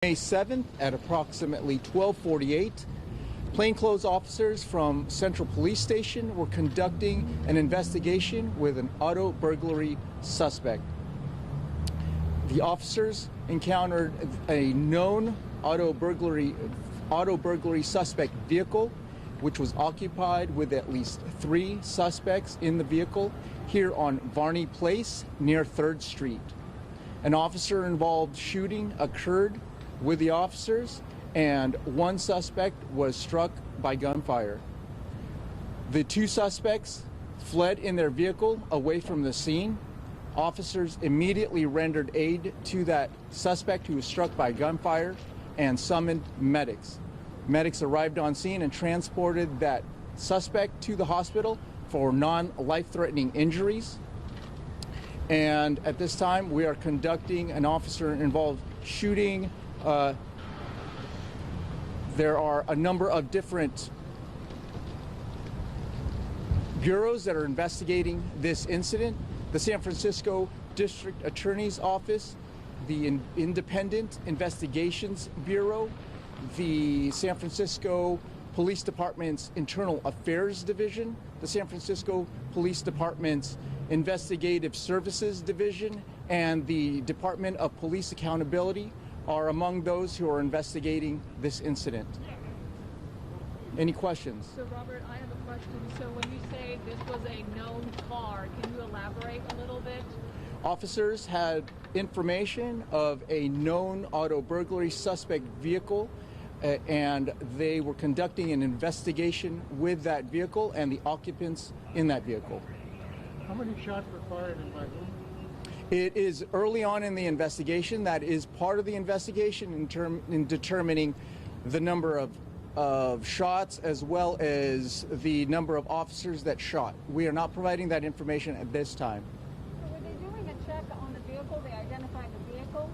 May 7th at approximately 12:48, plainclothes officers from Central Police Station were conducting an investigation with an auto burglary suspect. The officers encountered a known auto burglary suspect vehicle, which was occupied with at least 3 suspects in the vehicle here on Varney Place near 3rd Street. An officer-involved shooting occurred with the officers, and 1 suspect was struck by gunfire. The 2 suspects fled in their vehicle away from the scene. Officers immediately rendered aid to that suspect who was struck by gunfire and summoned medics. Medics arrived on scene and transported that suspect to the hospital for non-life-threatening injuries. And at this time, we are conducting an officer-involved shooting. There are a number of different bureaus that are investigating this incident. The San Francisco District Attorney's Office, the Independent Investigations Bureau, the San Francisco Police Department's Internal Affairs Division, the San Francisco Police Department's Investigative Services Division, and the Department of Police Accountability are among those who are investigating this incident. Any questions? So Robert, I have a question. So when you say this was a known car, can you elaborate a little bit? Officers had information of a known auto burglary suspect vehicle, and they were conducting an investigation with that vehicle and the occupants in that vehicle. How many shots were fired and by whom? It is early on in the investigation. That is part of the investigation in determining the number of shots as well as the number of officers that shot. We are not providing that information at this time. So were they doing a check on the vehicle? They identified the vehicle?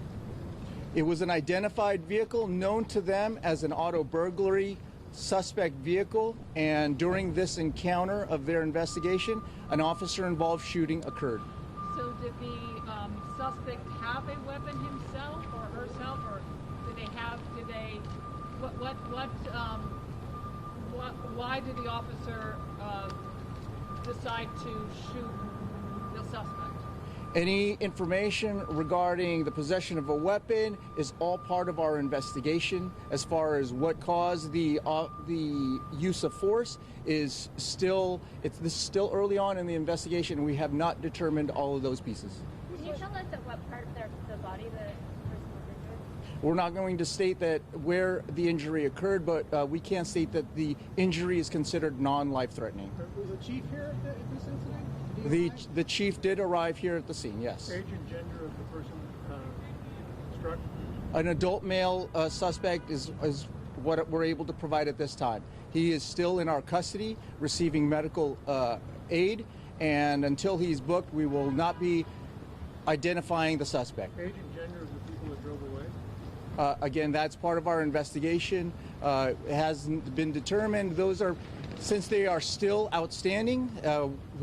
It was an identified vehicle known to them as an auto burglary suspect vehicle, and during this encounter of their investigation, an officer-involved shooting occurred. So did the suspect have a weapon himself or herself, or why did the officer decide to shoot the suspect? Any information regarding the possession of a weapon is all part of our investigation. As far as what caused the use of force is this is still early on in the investigation, and we have not determined all of those pieces. Can you tell us at what part of the body the person was injured? We're not going to state that where the injury occurred, but we can state that the injury is considered non-life-threatening. Was the chief here at this incident? The chief did arrive here at the scene, yes. Age and gender of the person struck? An adult male suspect is what we're able to provide at this time. He is still in our custody, receiving medical aid, and until he's booked, we will not be identifying the suspect. Age and gender of the people that drove away? Again, that's part of our investigation. It hasn't been determined. Since they are still outstanding,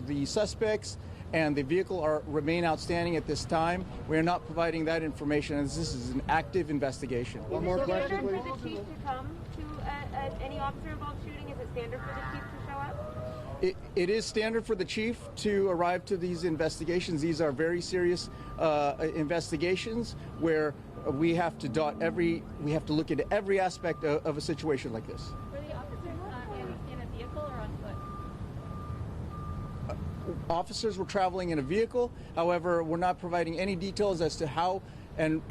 the suspects and the vehicle remain outstanding at this time. We are not providing that information, as this is an active investigation. One more question, Is it please. standard for the chief to come to any officer-involved shooting? Is it standard for the chief to show up? It is standard for the chief to arrive to these investigations. These are very serious investigations where we have to look into every aspect of a situation like this. Were the officers in a vehicle or on foot? Officers were traveling in a vehicle. However, we're not providing any details as to how and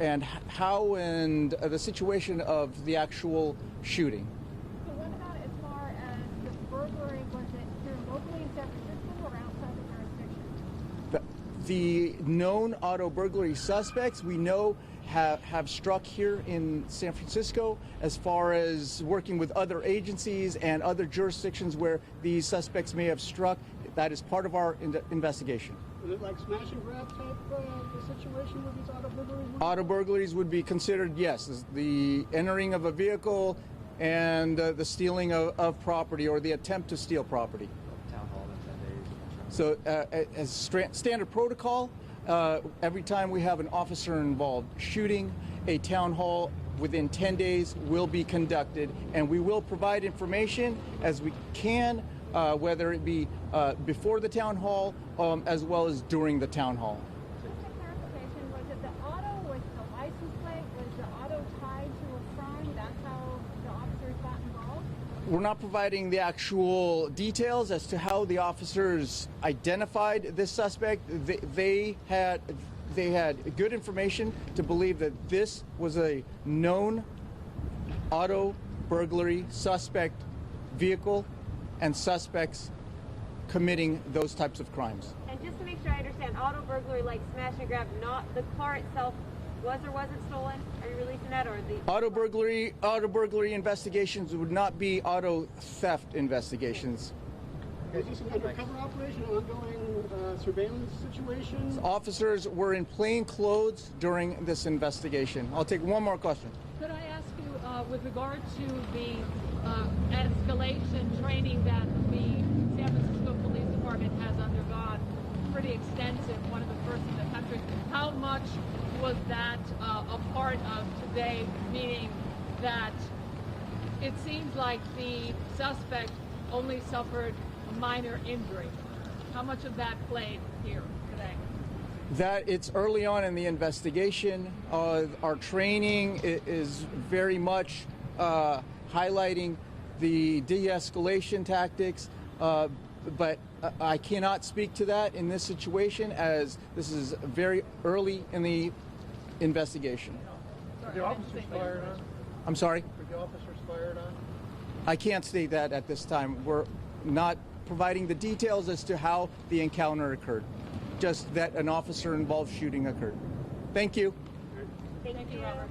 the situation of the actual shooting. So what about as far as the burglary? Was it here locally in San Francisco or outside the jurisdiction? The known auto burglary suspects we know have struck here in San Francisco. As far as working with other agencies and other jurisdictions where these suspects may have struck, that is part of our investigation. Is it like smash and grab type situation with these auto burglaries? Auto burglaries would be considered, yes, as the entering of a vehicle and the stealing of property or the attempt to steal property. Town hall in 10 days. So as standard protocol, every time we have an officer involved shooting, a town hall within 10 days will be conducted, and we will provide information as we can, whether it be before the town hall as well as during the town hall. Just a clarification, was it the auto with the license plate? Was the auto tied to a crime? That's how the officers got involved? We're not providing the actual details as to how the officers identified this suspect. They had good information to believe that this was a known auto burglary suspect vehicle and suspects committing those types of crimes. And just to make sure I understand, auto burglary like smash and grab, not the car itself was or wasn't stolen? Are you releasing that, or the Auto burglary investigations would not be auto theft investigations. Was this an undercover operation, an ongoing surveillance situation? Officers were in plain clothes during this investigation. I'll take one more question. Could I ask you, with regard to the escalation training that the San Francisco Police Department has undergone, pretty extensive, one of the first in the country, how much was that a part of today, meaning that it seems like the suspect only suffered a minor injury? How much of that played here today? That it's early on in the investigation. Our training is very much highlighting the de-escalation tactics, but I cannot speak to that in this situation as this is very early in the investigation. Sorry, Were the I didn't officers think- fired on? I'm sorry? Were the officers fired on? I can't state that at this time. We're not providing the details as to how the encounter occurred, just that an officer-involved shooting occurred. Thank you. Thank Thank you, you. Robert.